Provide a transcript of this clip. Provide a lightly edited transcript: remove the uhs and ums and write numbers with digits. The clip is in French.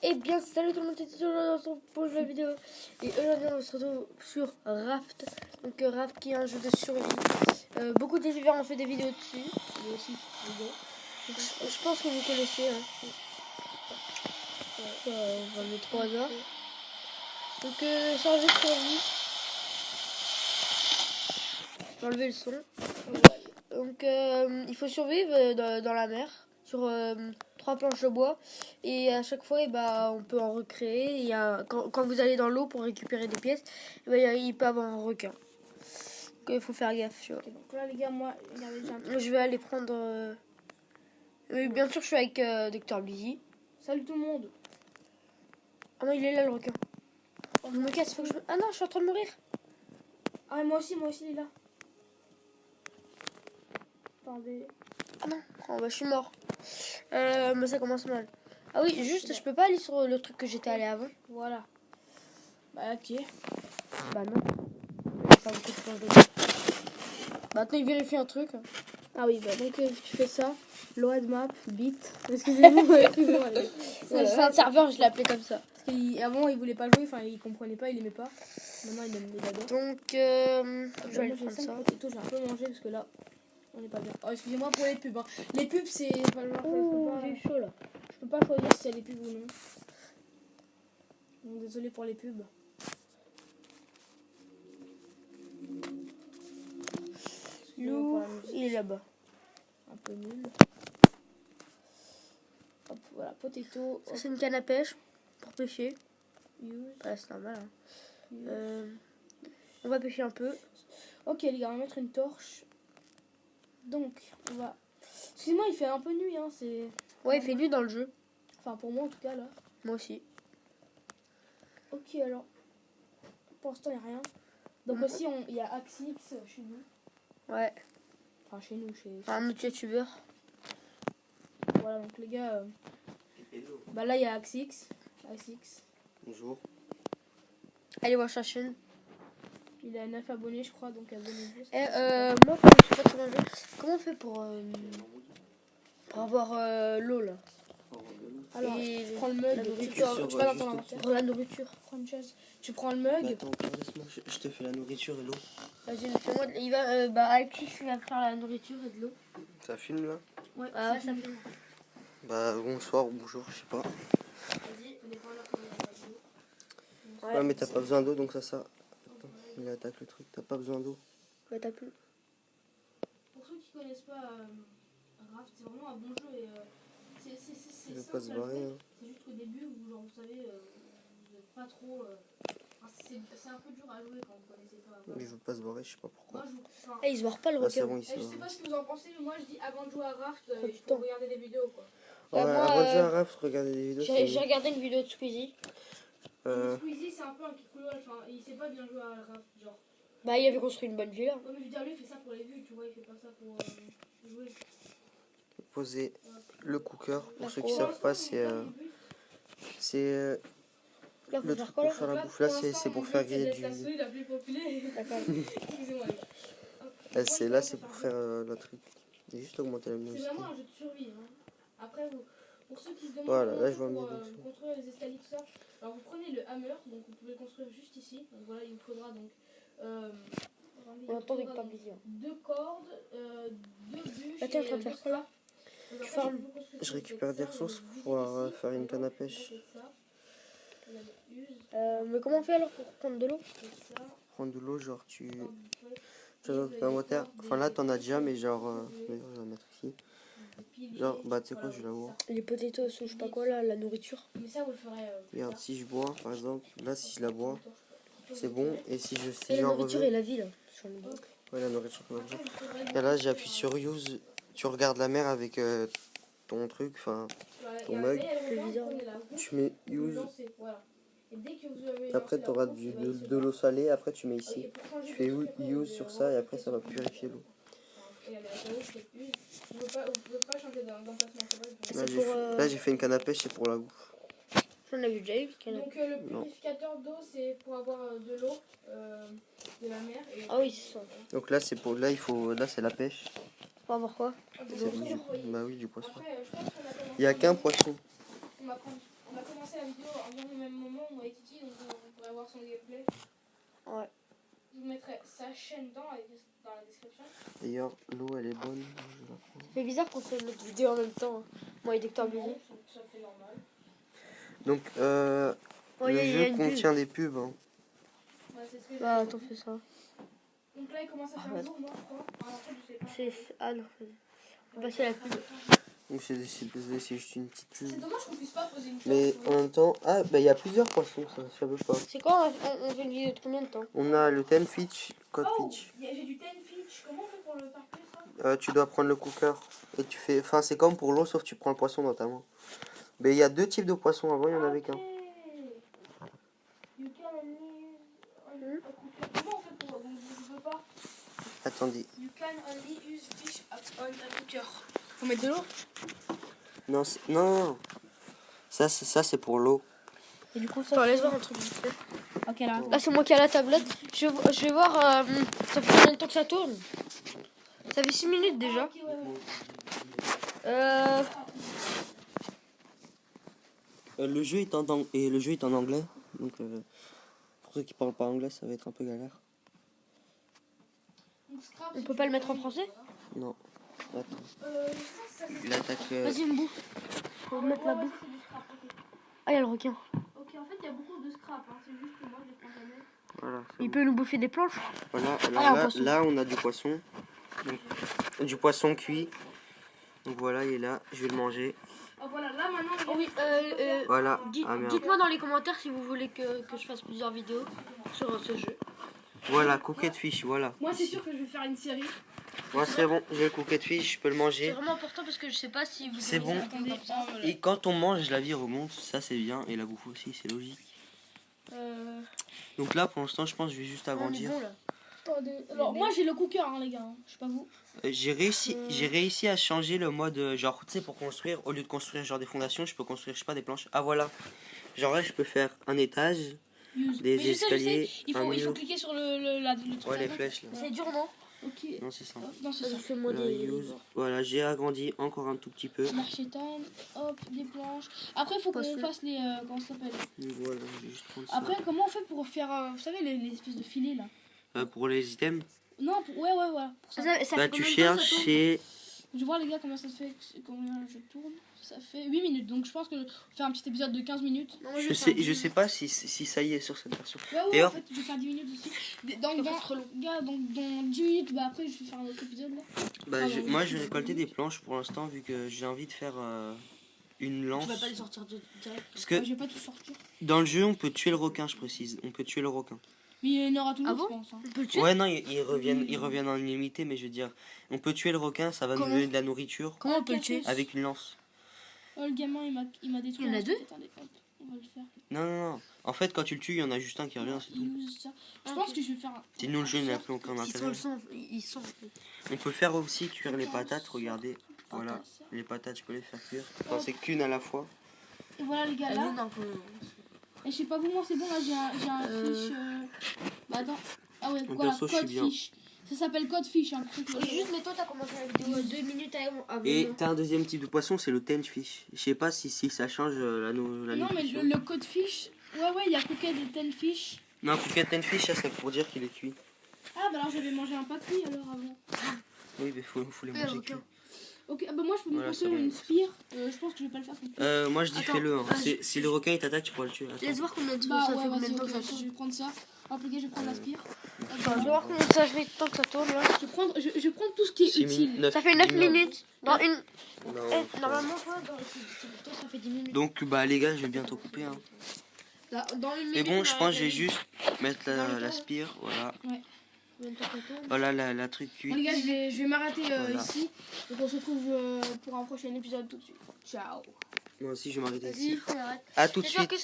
Eh bien, salut tout le monde, c'est Tito, aujourd'hui on se retrouve pour une nouvelle vidéo. Et aujourd'hui on se retrouve sur Raft. Donc Raft qui est un jeu de survie. Beaucoup de youtubeurs ont fait des vidéos dessus. Moi aussi, donc, je pense que vous connaissez. Hein. On va mettre 3 heures. Donc c'est un jeu de survie. Je vais enlever le son. Donc il faut survivre dans la mer. Sur 3 planches de bois et à chaque fois on peut en recréer. Il y a, quand vous allez dans l'eau pour récupérer des pièces, il peut y avoir un requin, donc il faut faire gaffe, tu vois. Okay, donc là les gars, moi je vais aller prendre bien sûr je suis avec Dr Blizzy. Salut tout le monde. Ah non, il est là le requin. Je me casse, faut que je... Ah non, je suis en train de mourir. Ah moi aussi il est là. Attendez. Ah non, oh, je suis mort. Mais ça commence mal. Ah oui, juste je peux pas aller sur le truc que j'étais allé avant. Voilà. Bah ok. Bah non. Ça me coûte plein de... Maintenant il vérifie un truc. Ah oui, bah donc tu fais ça. Load map, bit. Excusez-moi, excusez-moi. C'est un serveur, je l'ai appelé comme ça. Parce qu'avant il voulait pas jouer, enfin il comprenait pas, il aimait pas. Maintenant il adore. Donc je vais aller moi, prendre ça. J'ai un peu mangé parce que là on n'est pas bien. Oh excusez-moi pour les pubs. Hein. Les pubs c'est pas le genre. J'ai eu chaud là. Je peux pas choisir si il y a des pubs ou non. Donc désolé pour les pubs. Lou, il est là-bas. Un peu nul. Hop, voilà, potato. Ça c'est une canne à pêche pour pêcher. Use. Ouais, c'est normal. Hein. On va pêcher un peu. Ok les gars, on va mettre une torche. Donc, on va... Excusez-moi, il fait un peu nuit, hein, c'est... Ouais, il fait nuit dans le jeu. Enfin, pour moi en tout cas, là. Moi aussi. Ok, alors... Pour l'instant, il n'y a rien. Donc aussi, il y a Axix chez nous. Ouais. Enfin, chez nous, chez... Un autre youtubeur. Voilà, donc les gars... Bah là, il y a Axix. Bonjour. Allez voir sa chaîne. Il a 9 abonnés, je crois, donc abonnez-vous. Moi, je sais pas comment jouer. Comment on fait pour avoir l'eau là? Alors, et tu prends le mug, tu vas dans ton inventaire. Pour la nourriture. Prends une chaise. Tu prends le mug. Bah attends, laisse-moi, je te fais la nourriture et l'eau. Vas-y, fais-moi. Il va, Alexis va faire la nourriture et de l'eau. Ça filme là? Ouais, ah ouais, ça filme. Bah bonsoir ou bonjour, je sais pas. Vas-y, on est pas là pour Ouais, mais t'as pas besoin d'eau donc ça. Attends, il attaque le truc, t'as pas besoin d'eau. Ouais, t'as plus. Pour ceux qui connaissent pas Raft, c'est vraiment un bon jeu et c'est veut simple pas se à barrer, jouer. hein. C'est juste qu'au début, vous savez, vous n'êtes pas trop... c'est un peu dur à jouer quand vous connaissez pas. Mais il veut pas se barrer, je sais pas pourquoi. Moi, Il se barre pas le Ah c'est requin. bon, il se je sais pas ce que vous en pensez, mais moi je dis avant de jouer à Raft, il du faut temps. regarder des vidéos quoi. Ouais, moi, avant de jouer à Raft, regardez des vidéos. J'ai regardé une vidéo de Squeezie. Squeezie c'est un peu un kikoulol, enfin il sait pas bien jouer à Raft, genre. Bah, il avait construit une bonne villa. Ouais, mais je veux dire, lui il fait ça pour les vues, tu vois, il fait pas ça pour jouer. Poser le cooker, pour ceux qui Ouais. savent pas, c'est Là, faut le faire truc quoi pour là? faire la bouffe. Là, c'est pour faire griller du. La plus populaire. D'accord. Excusez-moi les gars. Là, c'est pour faire le truc. J'ai juste augmenté la C'est luminosité. vraiment un jeu de survie. Hein. Après, pour ceux qui se demandent Voilà, comment là, on je vois fait pour mieux, construire les escaliers, tout ça, alors vous prenez le hammer, donc vous pouvez le construire juste ici. Donc voilà, il vous faudra donc. On entend des pas plaisir. 2 cordes, 2 bûches. Là, t'es en train de faire quoi là? Tu farmes. Je récupère des ressources pour pouvoir faire une canne à pêche. Mais comment on fait alors pour prendre de l'eau? Prendre de l'eau, genre tu as un water. Enfin là, t'en as déjà, mais genre. D'ailleurs, je vais la mettre ici. Genre, bah tu sais quoi, je vais la boire. Les potatoes, je sais pas quoi là, la nourriture. Mais ça, vous le ferez. Regarde, si je bois, par exemple, là, si je la bois, c'est bon. Et si je Et si la j'en nourriture reveux. et la vie là. Sur le dos. Ouais, la nourriture. Et là, j'appuie sur use. Tu regardes la mer avec ton truc, enfin ton mug. Le viseur. Tu mets use. Et dès que vous avez Après, tu auras de l'eau salée. Après, tu mets ici. Tu fais use sur ça et après, ça va purifier l'eau. Vous pouvez pas changer d'emplacement. Là, j'ai fait une canne à pêche, c'est pour la bouffe. J'en avais déjà eu. Donc, le purificateur d'eau, c'est pour avoir de l'eau de la mer. Et ah oui, c'est ça. Donc là, c'est pour. Là, il faut. Là, c'est la pêche. Pour avoir quoi? Bah oui, du poisson. Il n'y a qu'un poisson. a commencé la vidéo environ au même moment où Titi, donc vous pourrez voir son gameplay. Ouais. Je vous mettrai sa chaîne dans la description. D'ailleurs, l'eau elle est bonne. C'est bizarre qu'on fait notre vidéo en même temps. Moi et Docteur Billy. Ça fait normal. Donc, Oh, le y a jeu une contient des pubs. Hein. Ouais, c'est ce que Bah, attends, fais ça. donc là, il commence à faire ouais. jour, non, je crois. Alors, après, je sais pas. Ah non. Faut passer la pub. Donc, c'est juste une petite pub. C'est dommage qu'on puisse pas poser une Mais carte, en même temps, ah, bah il y a plusieurs poissons, ça, je savais pas. C'est quoi on fait une vidéo de combien de temps? On a le ten fish, code Oh, fish. j'ai du 10 fish. Comment on fait pour le faire plus ça? Tu dois prendre le cooker et tu fais, enfin c'est comme pour l'eau sauf que tu prends le poisson dans ta main. Mais il y a deux types de poissons, avant il y en avait qu'un. You can only use a cooker. Comment on fait pour donc je veux pas. Attendez. You can only use fish on a cooker. Faut mettre de l'eau. Non, non. Ça c'est pour l'eau. Et du coup ça. Attends, laisse voir un truc vite fait. Ok là. Là, c'est moi qui ai la tablette. Je vais voir. Ça fait combien de temps que ça tourne? Ça fait 6 minutes déjà. Ok, ouais. Le jeu est en anglais. Donc pour ceux qui parlent pas anglais, ça va être un peu galère. Donc, Scrap, On peut pas le mettre en français? Non. Attends. Ça, Il attaque. Vas-y, une bouffe. Faut mettre la bouffe. Ah, il y a le requin. Ok, en fait, il y a beaucoup de scrap. Hein. C'est juste que moi, je les prends jamais. Voilà. Il peut nous bouffer des planches. Voilà. Ah, Alors un poisson. là on a du poisson. Donc, du poisson cuit. Donc voilà, il est là. Je vais le manger. Oh, voilà, là maintenant. Oh oui, Voilà. Ah merde. dites-moi dans les commentaires si vous voulez que je fasse plusieurs vidéos sur ce jeu. Voilà, cooked fish, voilà. Moi, c'est sûr que je vais faire une série. Moi c'est bon, j'ai le cooked fish, je peux le C'est manger. vraiment important parce que je sais pas si vous C'est aimez bon. certains comme ça. Et quand on mange, la vie remonte, ça c'est bien, et la bouffe aussi, c'est logique. Donc là, pour l'instant, je pense que je vais juste On est agrandir. bon là. Attendez. Alors, moi, j'ai le cooker, hein, les gars. Hein. Je sais pas vous. J'ai réussi à changer le mode, genre, tu sais, pour construire, au lieu de construire genre des fondations, je peux construire, je sais pas, des planches. Ah voilà. Genre là, je peux faire un étage, Use. des Mais je sais, escaliers, Il un faut mur. cliquer sur le truc. Ouais, les là. flèches là. C'est dur, non? Ok. Non, c'est ça. Non, c'est ça. Vas-y, fais-moi Là, des. use. Voilà, j'ai agrandi encore un tout petit peu. Marchétane, hop, des planches. Après, il faut qu'on Poisson. fasse les. Comment ça s'appelle? Donc voilà, je vais juste prendre ça. Après, comment on fait pour faire. Vous savez, les espèces de filets là? Pour les items, Non, ouais, voilà. Pour ça. Ça bah fait tu combien de temps, ça cherches tourne? chez... Je vois les gars comment ça se fait, combien je tourne. Ça fait 8 minutes, donc je pense que je vais faire un petit épisode de 15 minutes. Non, Je sais pas si ça y est sur cette version. Ouais, en D'ailleurs, fait, je vais faire 10 minutes aussi. Dans, Ça passe trop long. gars, donc, dans 10 minutes, bah après, je vais faire un autre épisode là. bah, Ah, bon, moi oui. je vais récolter des planches pour l'instant vu que j'ai envie de faire une lance. Tu vas pas les sortir direct. Parce que Ouais, je vais pas tout sortir. dans le jeu on peut tuer le requin, je précise. On peut tuer le requin. Mais il y en aura toujours, Ah bon je pense. Hein. On peut le tuer? Ouais non, ils reviennent en illimité, mais je veux dire, on peut tuer le requin, ça va nous Comment donner de la nourriture Comment on peut le tuer? avec une lance. Oh, le gamin, il m'a détruit. Il y en a un deux truc. Attendez, hop, on va le faire. Non. En fait quand tu le tues, il y en a juste un qui revient, c'est tout. Use ça. Je Ah, pense ok. que je vais faire un. Sinon le jeu n'a plus aucun intérêt. Ils sont. On peut faire aussi cuire les patates, regardez. Voilà, les patates je peux les faire cuire. Enfin, c'est qu'une à la fois. Et voilà les gars Ah, là. nous, non, Et je sais pas vous, moi c'est bon là, j'ai un fiche. Bah attends. Ah ouais, En voilà, perso, je suis code bien. fiche. Ça s'appelle code fiche. Hein, pour ceux qui- Et juste, mais toi, t'as commencé la vidéo 2 minutes avant. Et t'as un deuxième type de poisson, c'est le ten fish. Je sais pas si ça change la Non, mais nutrition. le code fiche. Ouais, il y a coquet de 10 fish. Non, cooked ten fish, ça c'est pour dire qu'il est cuit. Ah bah alors j'avais mangé un pas cuit alors avant. Oui, mais faut les manger ok. cuits. Ok, ah bah moi je peux me Voilà, construire c'est bon. une spire. Je pense que je vais pas le faire tout de suite. Moi je dis Attends, fais-le. Hein. vas-y. Si le requin il t'attaque, tu pourras le tuer. Attends. Laisse voir combien de temps Bah ça ouais, fait combien vas-y, de temps ok, que ça je tourne. vais prendre ça. Hop les gars, je vais prendre la spire. Attends, je vais voir combien ça fait de temps que ça tourne là. Je vais prendre tout ce qui est 6 utile. minutes, 9, Ça fait 9 10 minutes. minutes. Dans une. Non, Normalement, toi, toi, ça fait 10 minutes. Donc bah les gars, je vais bientôt couper. Hein. Là, dans une Mais minute. bon, on je a pense que je vais réglé. juste mettre Dans les la tours. spire. Voilà. Ouais. Combien de temps ça tourne? Voilà la truc Bon les cuit. gars, je vais m'arrêter Voilà. ici. Donc on se retrouve pour un prochain épisode tout de suite. Ciao. Moi aussi je vais m'arrêter Vas-y, ici. on arrête. À tout de J'espère suite. que